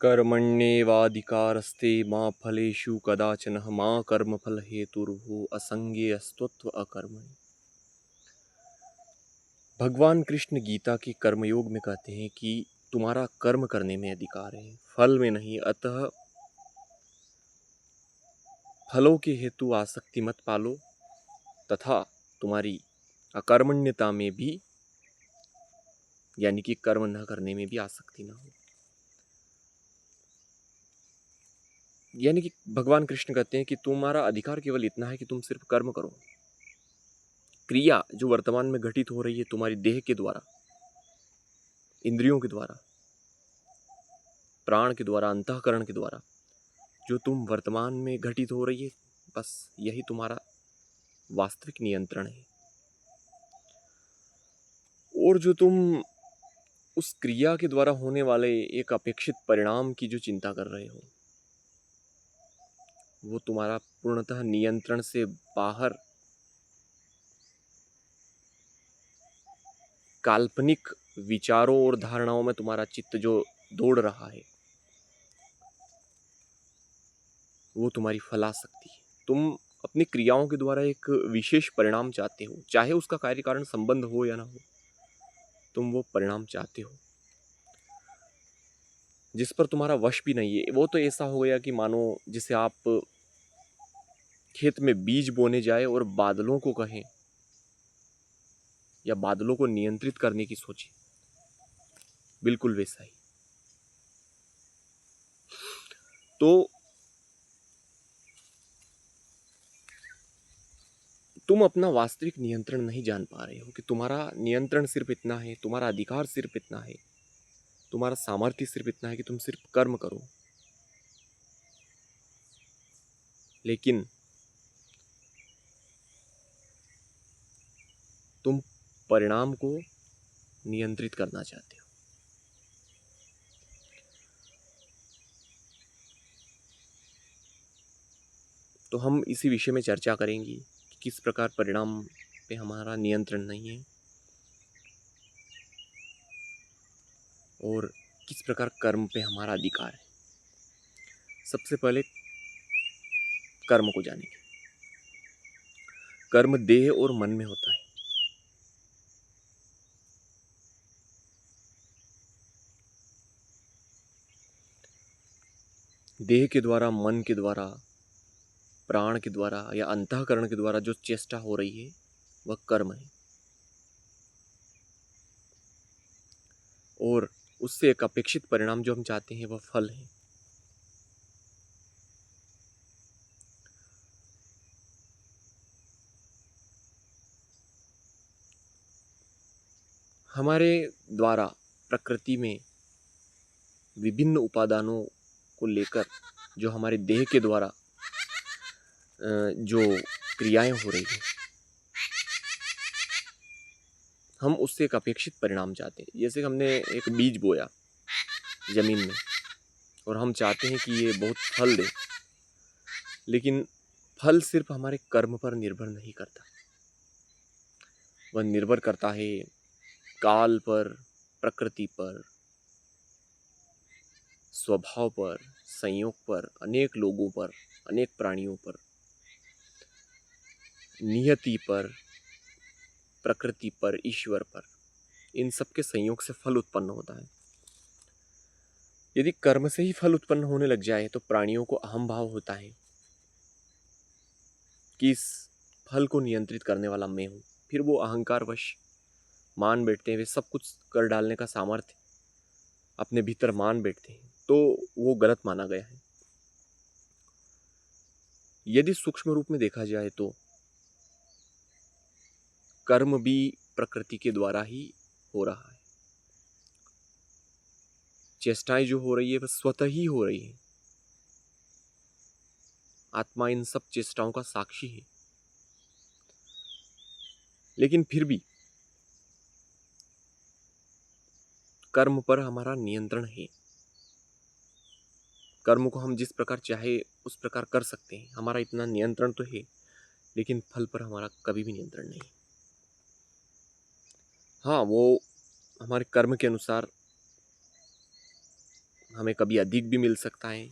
कर्मण्येवाधिकारस्ते मा फलेषु कदाचन मा कर्मफल हेतुर्भुः असंज्ञेयस्त्वत्व अकर्मणि। भगवान कृष्ण गीता के कर्मयोग में कहते हैं कि तुम्हारा कर्म करने में अधिकार है, फल में नहीं। अतः फलों के हेतु आसक्ति मत पालो तथा तुम्हारी अकर्मण्यता में भी, यानी कि कर्म न करने में भी आसक्ति न हो। यानी कि भगवान कृष्ण कहते हैं कि तुम्हारा अधिकार केवल इतना है कि तुम सिर्फ कर्म करो। क्रिया जो वर्तमान में घटित हो रही है तुम्हारी देह के द्वारा, इंद्रियों के द्वारा, प्राण के द्वारा, अंतःकरण के द्वारा, जो तुम वर्तमान में घटित हो रही है, बस यही तुम्हारा वास्तविक नियंत्रण है। और जो तुम उस क्रिया के द्वारा होने वाले एक अपेक्षित परिणाम की जो चिंता कर रहे हो, वो तुम्हारा पूर्णतः नियंत्रण से बाहर काल्पनिक विचारों और धारणाओं में तुम्हारा चित्त जो दौड़ रहा है, वो तुम्हारी फलाशक्ति है। तुम अपनी क्रियाओं के द्वारा एक विशेष परिणाम चाहते हो, चाहे उसका कार्य कारण संबंध हो या ना हो, तुम वो परिणाम चाहते हो जिस पर तुम्हारा वश भी नहीं है। वो तो ऐसा हो गया कि मानो जिसे आप खेत में बीज बोने जाए और बादलों को कहें या बादलों को नियंत्रित करने की सोचे, बिल्कुल वैसा ही। तो तुम अपना वास्तविक नियंत्रण नहीं जान पा रहे हो कि तुम्हारा नियंत्रण सिर्फ इतना है, तुम्हारा अधिकार सिर्फ इतना है, तुम्हारा सामर्थ्य सिर्फ इतना है कि तुम सिर्फ कर्म करो। लेकिन तुम परिणाम को नियंत्रित करना चाहते हो। तो हम इसी विषय में चर्चा करेंगे कि किस प्रकार परिणाम पे हमारा नियंत्रण नहीं है और किस प्रकार कर्म पे हमारा अधिकार है। सबसे पहले कर्म को जानेंगे। कर्म देह और मन में होता है। देह के द्वारा, मन के द्वारा, प्राण के द्वारा या अंतःकरण के द्वारा जो चेष्टा हो रही है वह कर्म है, और उससे एक अपेक्षित परिणाम जो हम चाहते हैं वह फल है। हमारे द्वारा प्रकृति में विभिन्न उपादानों को लेकर जो हमारे देह के द्वारा जो क्रियाएं हो रही हैं, हम उससे एक अपेक्षित परिणाम चाहते हैं। जैसे हमने एक बीज बोया जमीन में और हम चाहते हैं कि ये बहुत फल दे, लेकिन फल सिर्फ हमारे कर्म पर निर्भर नहीं करता, वह निर्भर करता है काल पर, प्रकृति पर, स्वभाव पर, संयोग पर, अनेक लोगों पर, अनेक प्राणियों पर, नियति पर, प्रकृति पर, ईश्वर पर। इन सब के संयोग से फल उत्पन्न होता है। यदि कर्म से ही फल उत्पन्न होने लग जाए तो प्राणियों को अहम भाव होता है कि इस फल को नियंत्रित करने वाला मैं हूँ। फिर वो अहंकारवश मान बैठते हैं, वे सब कुछ कर डालने का सामर्थ्य अपने भीतर मान बैठते हैं, तो वो गलत माना गया है। यदि सूक्ष्म रूप में देखा जाए तो कर्म भी प्रकृति के द्वारा ही हो रहा है। चेष्टाएं जो हो रही है वह स्वतः ही हो रही है। आत्मा इन सब चेष्टाओं का साक्षी है। लेकिन फिर भी कर्म पर हमारा नियंत्रण है। कर्म को हम जिस प्रकार चाहे उस प्रकार कर सकते हैं, हमारा इतना नियंत्रण तो है, लेकिन फल पर हमारा कभी भी नियंत्रण नहीं। हाँ, वो हमारे कर्म के अनुसार हमें कभी अधिक भी मिल सकता है,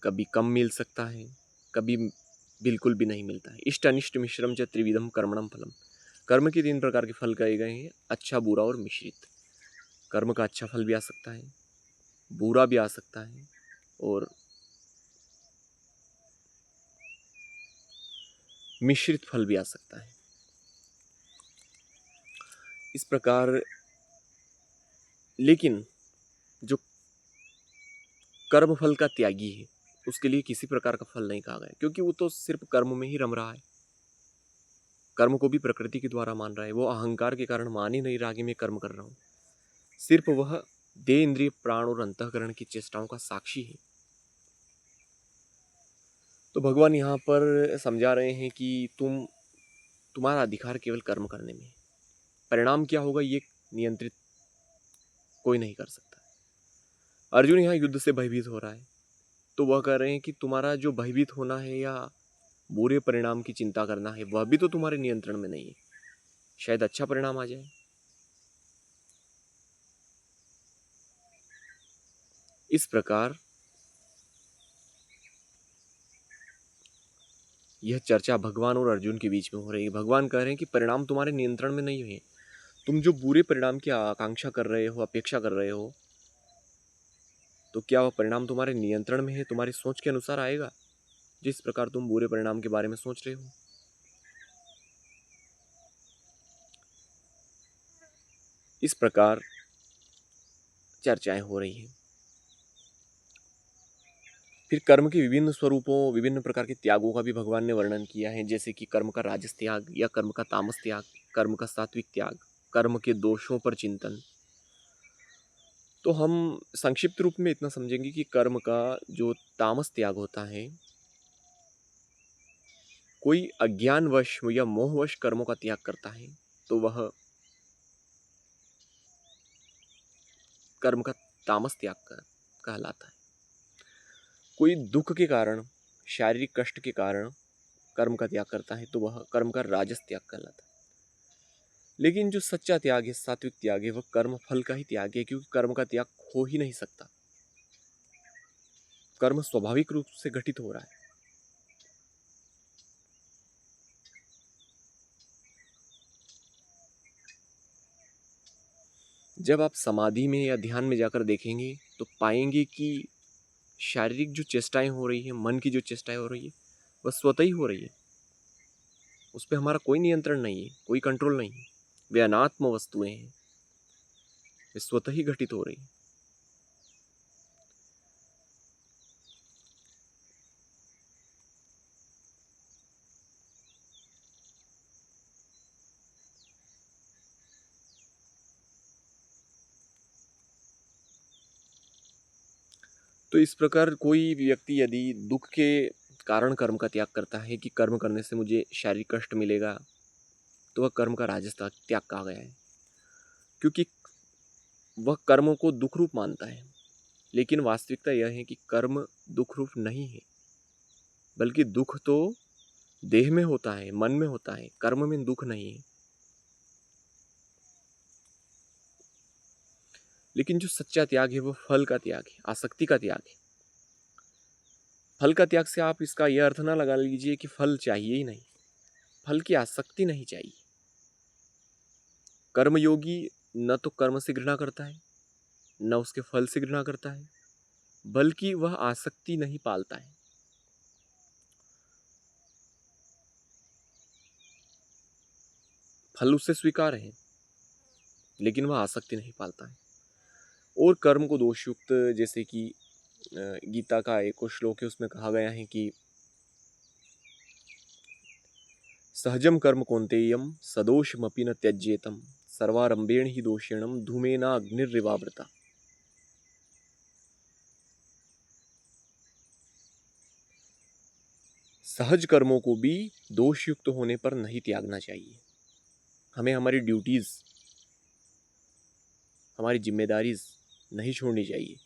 कभी कम मिल सकता है, कभी बिल्कुल भी नहीं मिलता है। इष्ट अनिष्ट मिश्रम च त्रिविधम कर्मणम फलम। कर्म के 3 प्रकार के फल कहे गए हैं, अच्छा, बुरा और मिश्रित। कर्म का अच्छा फल भी आ सकता है, बुरा भी आ सकता है, और मिश्रित फल भी आ सकता है। इस प्रकार, लेकिन जो कर्म फल का त्यागी है उसके लिए किसी प्रकार का फल नहीं कहा गया, क्योंकि वो तो सिर्फ कर्म में ही रम रहा है। कर्म को भी प्रकृति के द्वारा मान रहा है, वो अहंकार के कारण मान ही नहीं रहा कि मैं कर्म कर रहा हूँ। सिर्फ वह देह, इंद्रिय, प्राण और अंतःकरण की चेष्टाओं का साक्षी है। तो भगवान यहाँ पर समझा रहे हैं कि तुम्हारा अधिकार केवल कर्म करने में है। परिणाम क्या होगा ये नियंत्रित कोई नहीं कर सकता। अर्जुन यहाँ युद्ध से भयभीत हो रहा है, तो वह कह रहे हैं कि तुम्हारा जो भयभीत होना है या बुरे परिणाम की चिंता करना है, वह भी तो तुम्हारे नियंत्रण में नहीं है। शायद अच्छा परिणाम आ जाए। इस प्रकार यह चर्चा भगवान और अर्जुन के बीच में हो रही है। भगवान कह रहे हैं कि परिणाम तुम्हारे नियंत्रण में नहीं है। तुम जो बुरे परिणाम की आकांक्षा कर रहे हो, अपेक्षा कर रहे हो, तो क्या वह परिणाम तुम्हारे नियंत्रण में है, तुम्हारी सोच के अनुसार आएगा, जिस प्रकार तुम बुरे परिणाम के बारे में सोच रहे हो? इस प्रकार चर्चाएं हो रही हैं। फिर कर्म के विभिन्न स्वरूपों, विभिन्न प्रकार के त्यागों का भी भगवान ने वर्णन किया है, जैसे कि कर्म का राजस त्याग या कर्म का तामस त्याग, कर्म का सात्विक त्याग, कर्म के दोषों पर चिंतन। तो हम संक्षिप्त रूप में इतना समझेंगे कि कर्म का जो तामस त्याग होता है, कोई अज्ञानवश या मोहवश कर्मों का त्याग करता है तो वह कर्म का तामस त्याग कहलाता है। कोई दुख के कारण, शारीरिक कष्ट के कारण कर्म का त्याग करता है तो वह कर्म का राजस त्याग कहलाता है। लेकिन जो सच्चा त्याग है, सात्विक त्याग है, वह कर्म फल का ही त्याग है, क्योंकि कर्म का त्याग हो ही नहीं सकता। कर्म स्वाभाविक रूप से घटित हो रहा है। जब आप समाधि में या ध्यान में जाकर देखेंगे तो पाएंगे कि शारीरिक जो चेष्टाएं हो रही है, मन की जो चेष्टाएं हो रही है, वह स्वतः ही हो रही है। उस पर हमारा कोई नियंत्रण नहीं है, कोई कंट्रोल नहीं है। वे अनात्म वस्तुएं हैं, वे स्वतः ही घटित हो रही है। तो इस प्रकार कोई व्यक्ति यदि दुख के कारण कर्म का त्याग करता है कि कर्म करने से मुझे शारीरिक कष्ट मिलेगा, तो वह कर्म का राजस त्याग कहा गया है, क्योंकि वह कर्मों को दुख रूप मानता है। लेकिन वास्तविकता यह है कि कर्म दुख रूप नहीं है, बल्कि दुख तो देह में होता है, मन में होता है, कर्म में दुख नहीं है। लेकिन जो सच्चा त्याग है वो फल का त्याग है, आसक्ति का त्याग है। फल का त्याग से आप इसका यह अर्थ ना लगा लीजिए कि फल चाहिए ही नहीं, फल की आसक्ति नहीं चाहिए। कर्मयोगी न तो कर्म से घृणा करता है, न उसके फल से घृणा करता है, बल्कि वह आसक्ति नहीं पालता है। फल उससे स्वीकार है, लेकिन वह आसक्ति नहीं पालता है। और कर्म को दोषयुक्त, जैसे कि गीता का एक और श्लोक है, उसमें कहा गया है कि सहजम कर्म कौन्तेयम सदोषमपि न त्यज्येतम सर्वारंभेण ही दोषेणम धूमेना अग्निर्वावृता। सहज कर्मों को भी दोषयुक्त होने पर नहीं त्यागना चाहिए। हमें हमारी ड्यूटीज, हमारी जिम्मेदारीज नहीं छोड़नी चाहिए,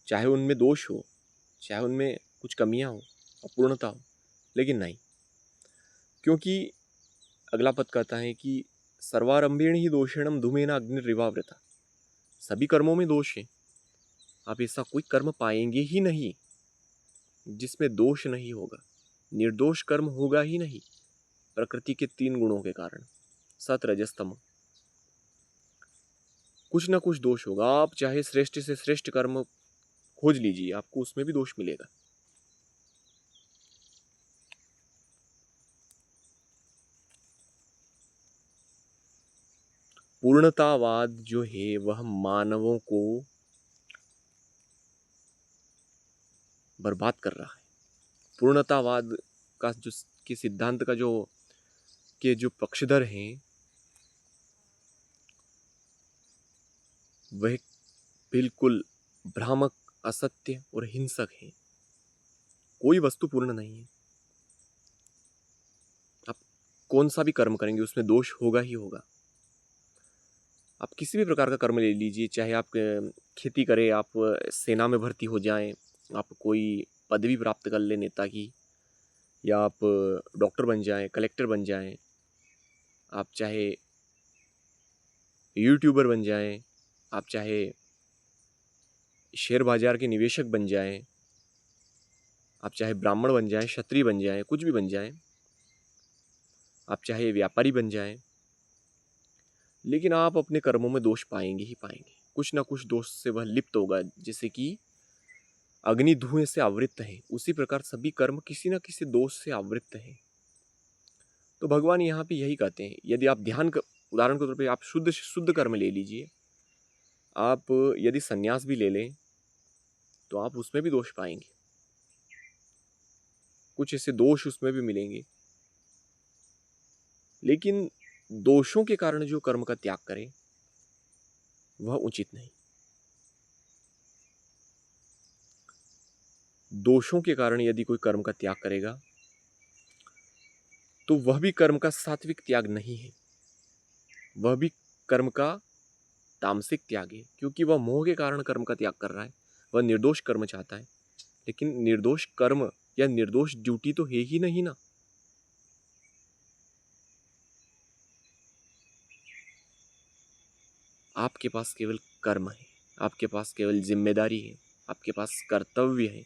चाहे उनमें दोष हो, चाहे उनमें कुछ कमियां हो, अपूर्णता हो, लेकिन नहीं। क्योंकि अगला पद कहता है कि सर्वारंभेण ही दोषेणम धूमेना अग्निर्वावृता। सभी कर्मों में दोष है। आप ऐसा कोई कर्म पाएंगे ही नहीं जिसमें दोष नहीं होगा। निर्दोष कर्म होगा ही नहीं, प्रकृति के 3 गुणों के कारण, सत रजस तम। कुछ ना कुछ दोष होगा। आप चाहे श्रेष्ठ से श्रेष्ठ कर्म खोज लीजिए, आपको उसमें भी दोष मिलेगा। पूर्णतावाद जो है वह मानवों को बर्बाद कर रहा है। पूर्णतावाद का जो के सिद्धांत का जो पक्षधर हैं वह बिल्कुल भ्रामक, असत्य और हिंसक है। कोई वस्तु पूर्ण नहीं है। आप कौन सा भी कर्म करेंगे उसमें दोष होगा ही होगा। आप किसी भी प्रकार का कर्म ले लीजिए, चाहे आप खेती करें, आप सेना में भर्ती हो जाएं, आप कोई पदवी प्राप्त कर लें नेता की, या आप डॉक्टर बन जाएं, कलेक्टर बन जाएं, आप चाहे यूट्यूबर बन जाएं, आप चाहे शेयर बाजार के निवेशक बन जाएं, आप चाहे ब्राह्मण बन जाएं, क्षत्रिय बन जाएं, कुछ भी बन जाएं, आप चाहे व्यापारी बन जाएं, लेकिन आप अपने कर्मों में दोष पाएंगे ही पाएंगे। कुछ ना कुछ दोष से वह लिप्त होगा। जैसे कि अग्नि धुएं से आवृत है, उसी प्रकार सभी कर्म किसी न किसी दोष से आवृत है। तो भगवान यहाँ पे यही कहते हैं, यदि आप उदाहरण के तौर पे आप शुद्ध से शुद्ध कर्म ले लीजिए, आप यदि संन्यास भी ले लें तो आप उसमें भी दोष पाएंगे। कुछ ऐसे दोष उसमें भी मिलेंगे, लेकिन दोषों के कारण जो कर्म का त्याग करे वह उचित नहीं। दोषों के कारण यदि कोई कर्म का त्याग करेगा तो वह भी कर्म का सात्विक त्याग नहीं है, वह भी कर्म का तामसिक त्याग है, क्योंकि वह मोह के कारण कर्म का त्याग कर रहा है। वह निर्दोष कर्म चाहता है, लेकिन निर्दोष कर्म या निर्दोष ड्यूटी तो है ही नहीं ना। आपके पास केवल कर्म है, आपके पास केवल जिम्मेदारी है, आपके पास कर्तव्य है।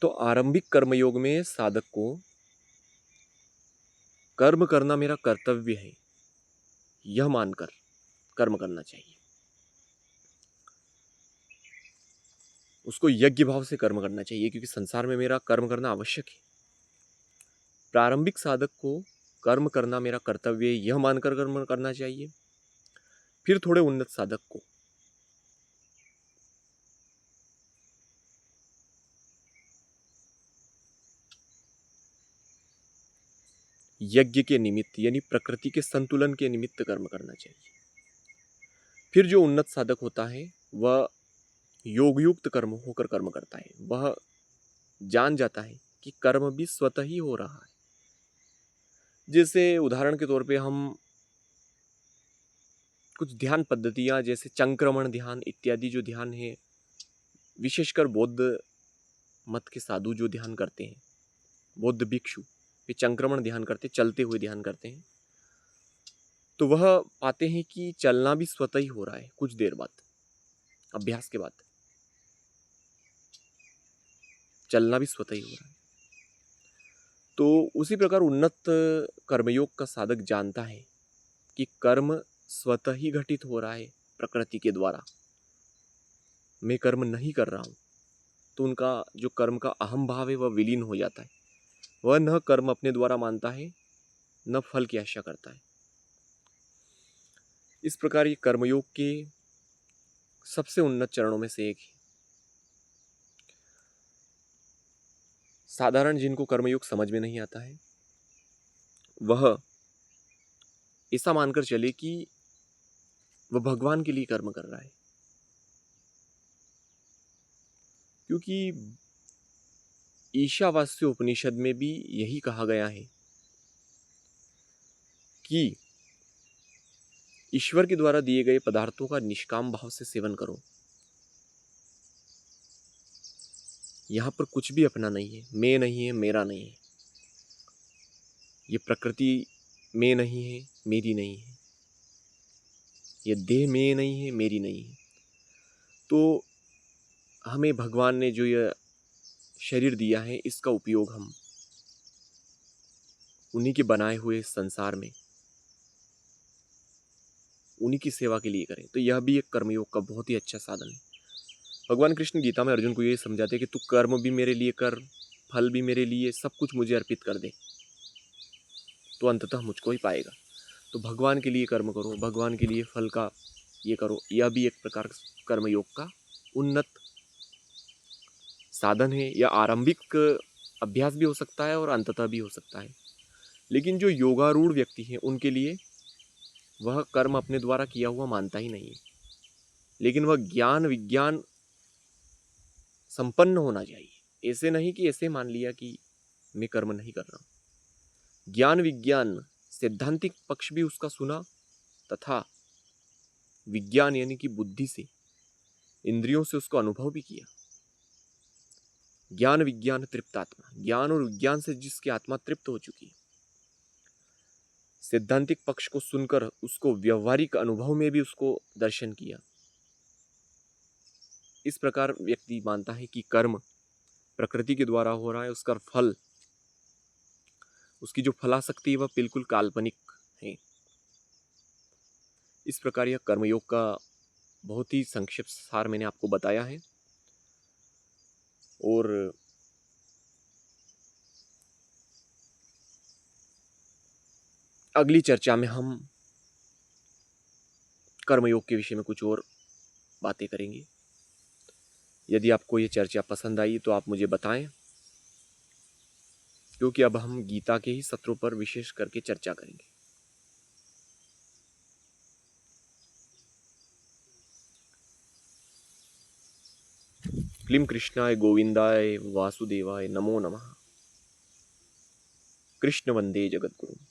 तो आरंभिक कर्मयोग में साधक को कर्म करना मेरा कर्तव्य है यह मानकर कर्म करना चाहिए। उसको यज्ञ भाव से कर्म करना चाहिए, क्योंकि संसार में मेरा कर्म करना आवश्यक है। प्रारंभिक साधक को कर्म करना मेरा कर्तव्य है यह मानकर कर्म करना चाहिए। फिर थोड़े उन्नत साधक को यज्ञ के निमित्त यानी प्रकृति के संतुलन के निमित्त कर्म करना चाहिए। फिर जो उन्नत साधक होता है वह योगयुक्त कर्म होकर कर्म करता है। वह जान जाता है कि कर्म भी स्वतः ही हो रहा है। जैसे उदाहरण के तौर पे हम कुछ ध्यान पद्धतियां, जैसे चंक्रमण ध्यान इत्यादि जो ध्यान है, विशेषकर बौद्ध मत के साधु जो ध्यान करते हैं, बौद्ध भिक्षु वे चंक्रमण ध्यान करते, चलते हुए ध्यान करते हैं, तो वह पाते हैं कि चलना भी स्वतः ही हो रहा है। कुछ देर बाद, अभ्यास के बाद चलना भी स्वतः ही हो रहा है। तो उसी प्रकार उन्नत कर्मयोग का साधक जानता है कि कर्म स्वतः ही घटित हो रहा है प्रकृति के द्वारा, मैं कर्म नहीं कर रहा हूँ। तो उनका जो कर्म का अहम भाव है वह विलीन हो जाता है। वह न कर्म अपने द्वारा मानता है, न फल की आशा करता है। इस प्रकार ये कर्मयोग के सबसे उन्नत चरणों में से एक है। साधारण जिनको कर्मयोग समझ में नहीं आता है वह ऐसा मानकर चले कि वह भगवान के लिए कर्म कर रहा है, क्योंकि ईशावास्य उपनिषद में भी यही कहा गया है कि ईश्वर के द्वारा दिए गए पदार्थों का निष्काम भाव से सेवन करो। यहां पर कुछ भी अपना नहीं है, मैं नहीं है, मेरा नहीं है। ये प्रकृति मैं नहीं है, मेरी नहीं है। ये देह में नहीं है, मेरी नहीं है। तो हमें भगवान ने जो ये शरीर दिया है, इसका उपयोग हम उन्हीं के बनाए हुए संसार में उन्हीं की सेवा के लिए करें। तो यह भी एक कर्मयोग का बहुत ही अच्छा साधन है। भगवान कृष्ण गीता में अर्जुन को ये समझाते हैं कि तू कर्म भी मेरे लिए कर, फल भी मेरे लिए, सब कुछ मुझे अर्पित कर दे, तो अंततः मुझको ही पाएगा। तो भगवान के लिए कर्म करो, भगवान के लिए फल का ये करो। यह भी एक प्रकार कर्मयोग का उन्नत साधन है। या आरंभिक अभ्यास भी हो सकता है और अंततः भी हो सकता है। लेकिन जो योगारूढ़ व्यक्ति हैं उनके लिए वह कर्म अपने द्वारा किया हुआ मानता ही नहीं है, लेकिन वह ज्ञान विज्ञान संपन्न होना चाहिए। ऐसे नहीं कि ऐसे मान लिया कि मैं कर्म नहीं कर रहा हूं। ज्ञान विज्ञान सैद्धांतिक पक्ष भी उसका सुना, तथा विज्ञान यानी कि बुद्धि से, इंद्रियों से उसको अनुभव भी किया। ज्ञान विज्ञान तृप्तात्मा, ज्ञान और विज्ञान से जिसकी आत्मा तृप्त हो चुकी है, सैद्धांतिक पक्ष को सुनकर उसको व्यवहारिक अनुभव में भी उसको दर्शन किया। इस प्रकार व्यक्ति मानता है कि कर्म प्रकृति के द्वारा हो रहा है, उसका फल, उसकी जो फलाशक्ति है वह बिल्कुल काल्पनिक है। इस प्रकार यह कर्मयोग का बहुत ही संक्षिप्त सार मैंने आपको बताया है। और अगली चर्चा में हम कर्मयोग के विषय में कुछ और बातें करेंगे। यदि आपको ये चर्चा पसंद आई तो आप मुझे बताएं, क्योंकि अब हम गीता के ही सत्रों पर विशेष करके चर्चा करेंगे। क्लीं कृष्णाय गोविंदाय वासुदेवाय नमो नमः। कृष्ण वंदे जगद्गुरु।